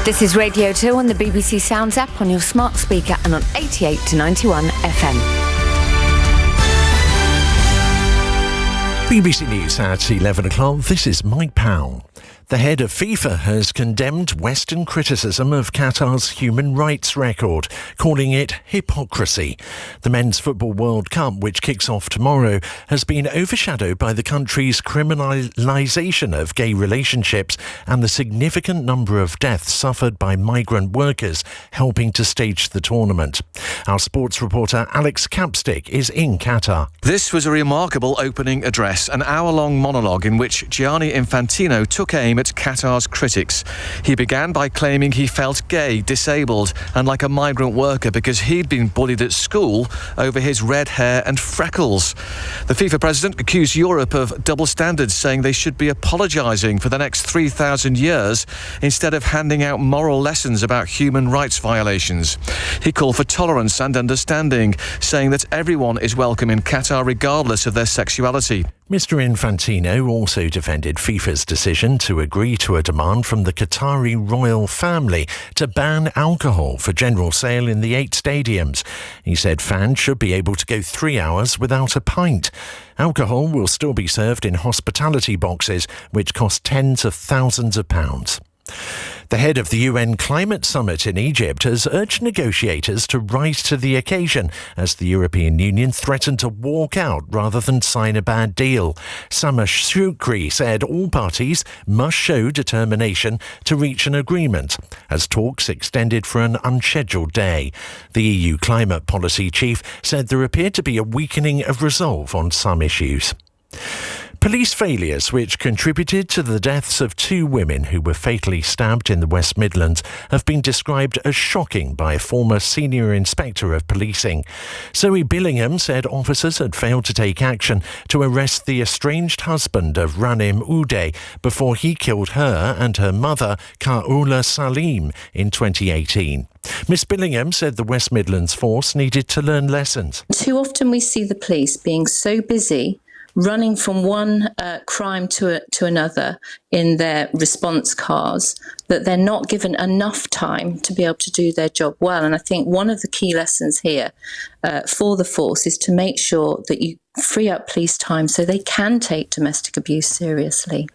This is Radio 2 on the BBC Sounds app on your smart speaker and on 88 to 91 FM. BBC News at 11 o'clock. This is Mike Powell. The head of FIFA has condemned Western criticism of Qatar's human rights record, calling it hypocrisy. The Men's Football World Cup, which kicks off tomorrow, has been overshadowed by the country's criminalisation of gay relationships and the significant number of deaths suffered by migrant workers helping to stage the tournament. Our sports reporter Alex Capstick is in Qatar. This was a remarkable opening address, an hour-long monologue in which Gianni Infantino took aim at Qatar's critics. He began by claiming he felt gay, disabled and like a migrant worker because he'd been bullied at school over his red hair and freckles. The FIFA president accused Europe of double standards, saying they should be apologising for the next 3,000 years instead of handing out moral lessons about human rights violations. He called for tolerance and understanding, saying that everyone is welcome in Qatar regardless of their sexuality. Mr. Infantino also defended FIFA's decision to agree to a demand from the Qatari royal family to ban alcohol for general sale in the 8 stadiums. He said fans should be able to go 3 hours without a pint. Alcohol will still be served in hospitality boxes, which cost tens of thousands of pounds. The head of the UN Climate Summit in Egypt has urged negotiators to rise to the occasion as the European Union threatened to walk out rather than sign a bad deal. Sameh Shoukry said all parties must show determination to reach an agreement as talks extended for an unscheduled day. The EU climate policy chief said there appeared to be a weakening of resolve on some issues. Police failures which contributed to the deaths of 2 women who were fatally stabbed in the West Midlands have been described as shocking by a former senior inspector of policing. Zoe Billingham said officers had failed to take action to arrest the estranged husband of Ranim Uday before he killed her and her mother, Kaula Salim, in 2018. Miss Billingham said the West Midlands force needed to learn lessons. Too often we see the police being so busy running from one crime to another in their response cars that they're not given enough time to be able to do their job well. And I think one of the key lessons here for the force is to make sure that you free up police time so they can take domestic abuse seriously.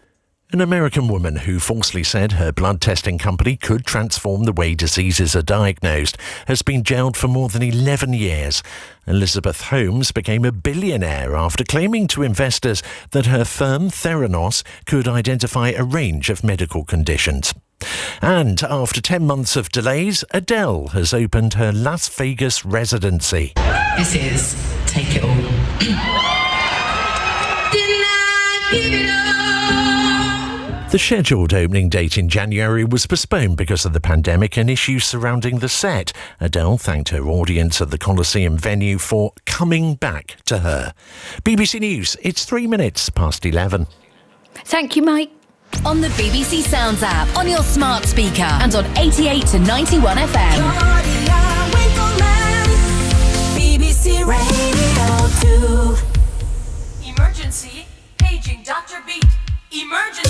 An American woman who falsely said her blood testing company could transform the way diseases are diagnosed has been jailed for more than 11 years. Elizabeth Holmes became a billionaire after claiming to investors that her firm Theranos could identify a range of medical conditions. And after 10 months of delays, Adele has opened her Las Vegas residency. This is Take It All. Didn't I give it all? The scheduled opening date in January was postponed because of the pandemic and issues surrounding the set. Adele thanked her audience at the Coliseum venue for coming back to her. BBC News, it's 3 minutes past 11. Thank you, Mike. On the BBC Sounds app, on your smart speaker and on 88 to 91 FM. BBC Radio 2. Emergency, paging Dr. Beat. Emergency.